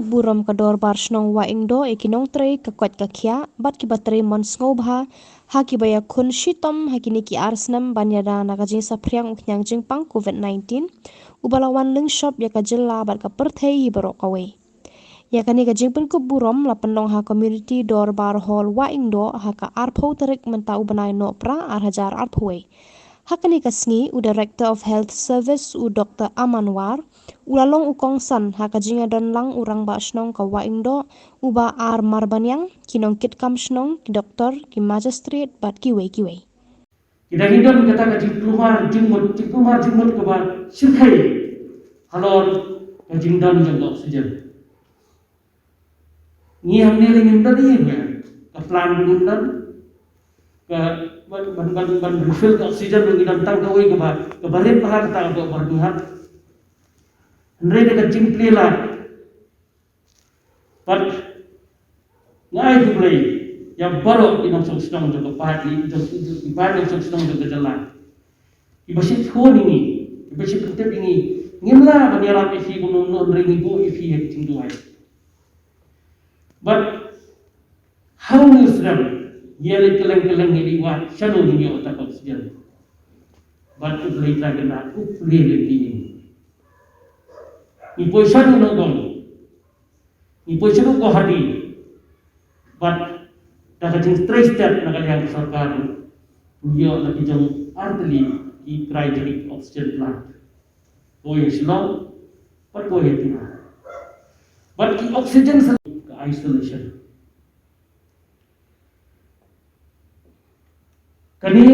burom kador bar shnong wa ingdo ekinong trei kakwat kakhya bat ki batri mon sngoba ha ki baya khun shitom hakini ki arsnam banyada nakajing saphriang uknyang jingpang covid-19 ubalawan ling shop yakajilla bat ka perthei hibarok kawe yakani ka jingpin ku burom la pendong ha community dor bar hall wa ingdo ha ka arpho terik menta ubanai no pra arhajar arphwe hakani kasngi u director of health service u dr amanwar ulalong ukong san hakajinga don lang urang ba shnong ka wa ingdo uba ar marbanyang kinong kit kam shnong ki doktor ki magistrate bat ki we kita hidam kata ka keluar jingmut ke ba sirkai halor ka jingdam jang oksigen ni hamne ringin tadi ya ka plan gundan ka ban refill ka oksigen ngi dan tang ka we ka barit bahar ta ka berduhat andre ka jingplela but ngai tu play yang baru inong song jaga padi ibadah song jaga jalan ibasit khon ini ibasit ketep ini ngimla banyarap ifi gunung non ringi bu ifi hecting duai but how is them yele keleng ini wat shadow ni otak oksigen but tu play lagi na tu play lagi ni poisanu no gong ni poisanu ko hadi but nakajing trace step nakaliang sarkar dia lagi jang arteli i cryogenic oxygen plant boy slow but boy tina but ki oxygen isolation kani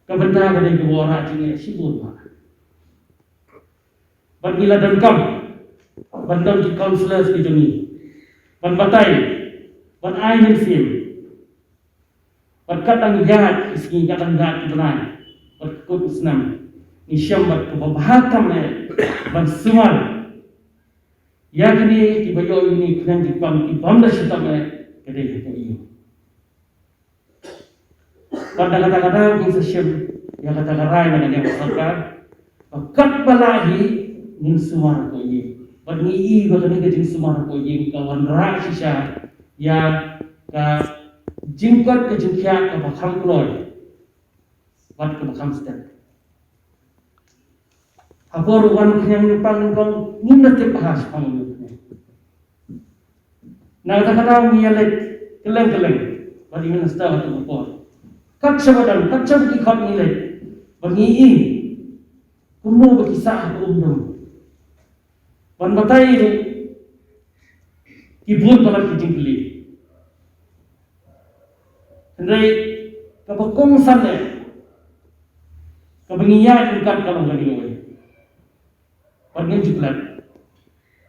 kabenda kani gewara jinge sibun ma but bila dengkam bandam ki counselors ki jami ban batai ban ai nhân sim ban kadang gat iski kadang gat benai ban kut snam ni syam bat kebahakam ne ban sumal yakni ki bayo ini kena di bam da sitam ne kede ko iyo pada kata-kata ki syam ya kata rai na ne sarkar kat balahi nin sumar ko iyo ban ni i ko ne ke sumar ko iyo kawan ra sisa ya ka jingkot ke jingkya ka bakham kloy wat ka bakham step apor wan khyang pang kong nimna te bahas pang na kata miyale keleng badi minasta wat apor kat sabadan kat sabki khot nile bagi i kumu bakisah umdum ban batai ibun para kijingli Andai kabakong sana kabangiya tingkat kalau nggak dilawan. Pergi juklat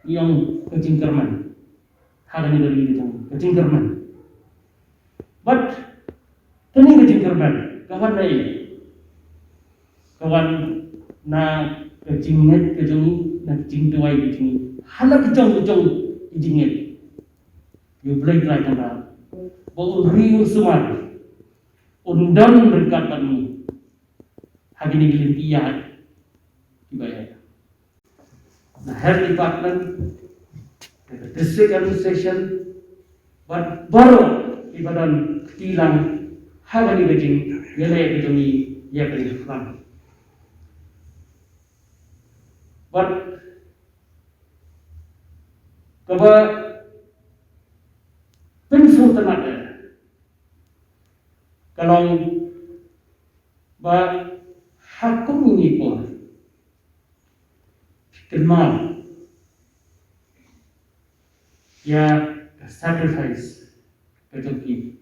yang kejingkerman hal ini dari itu kejingkerman. But ini kejingkerman kawan lain kawan na kejinget kejung na kejing tuai kejing hal kejong kejinget. You play like that. Bau riu semar undang berkatamu hagini gelintian dibayar. Nah, health department, the district administration, but baru ibadan tilang hagini gajing gele gajungi ya kali flan. But kaba pensul tenaga kalau ba hakum ini pun kenal ya sacrifice kecuali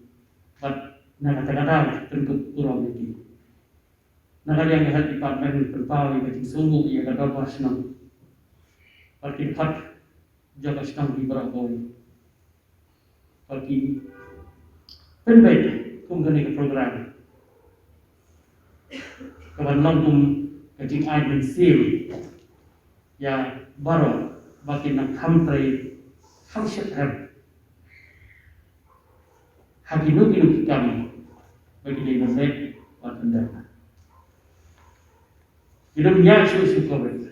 but nak kata-kata tentu kurang lagi nak yang health department berpawi kecuali sungguh ia kata pasang pergi kat jaga sedang di berapa pergi penbaik kumgani program kawan langsung kecing air dan sil ya baru bagi nak hamtrai hamsyat haginu kami bagi dia menek watanda hidup ya susu covid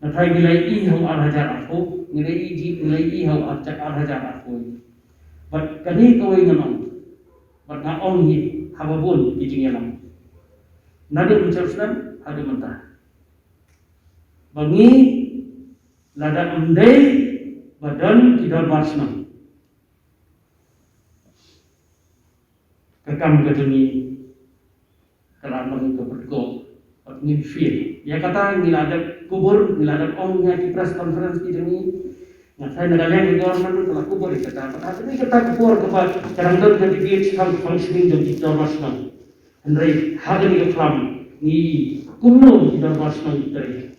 na Nathai nilai I hau arhajar aku, nilai I ji nilai I hau arhajar aku. But kani kawai nganong, but na ong hi hababun kijing yalam. Nadi menceruskan hadi mentah. Bangi lada andai badan tidak marsna. Kekam kedeni kerana ke bergo ni feel. Ya kata ngilada kubur ngilada ongnya di press conference ini. Nah saya nagalian di government kalau kubur kata apa ini kata kubur kepada kadang kadang jadi dia functioning di international. Andai hagani ke flam ni kumno di international itu.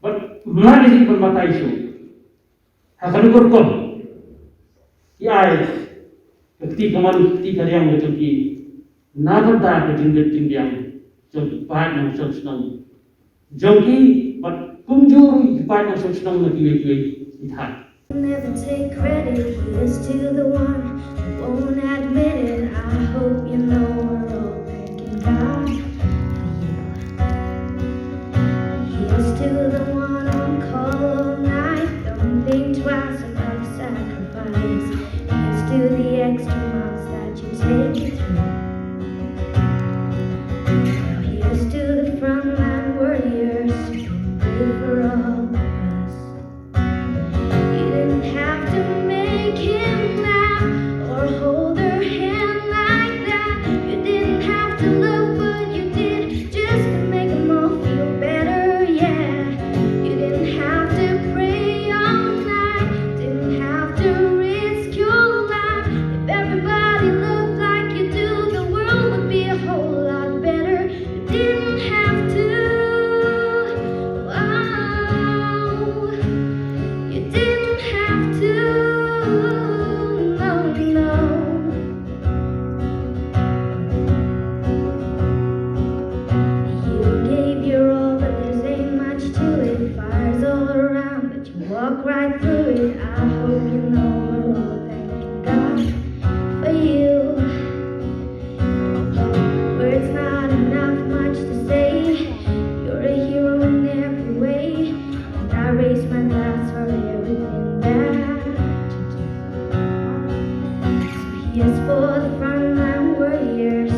But mana sih pembatai itu? Hagani kurkom. Ya ketika man ketika yang betul nabata ke jenggot yang jom pahat nang jom senang jongki but kumjuri pahat nang jom senang lagi ithat. Never take credit, here's to the one who won't admit it. I hope you know we're all thanking God for you. Here's to the one on call all night, don't think twice about the sacrifice. Here's to the extra miles that you take through. Here's to the frontline warriors who pray for all of us. You didn't have to make him laugh or hold her hand like that. You didn't have to love, but you did just to make them all feel better, yeah. You didn't have to pray all night, didn't have to risk your life. If everybody loved like you do, the world would be a whole lot better. You didn't have to, wow. You didn't have to, no, no. You gave your all, but there ain't much to it. Fires all around, but you walk right through it. I hope you know we're all thanking God for you. Words not enough, much to say. You're a hero in every way, and I raise my glass for everything that you do. So here's for the frontline warriors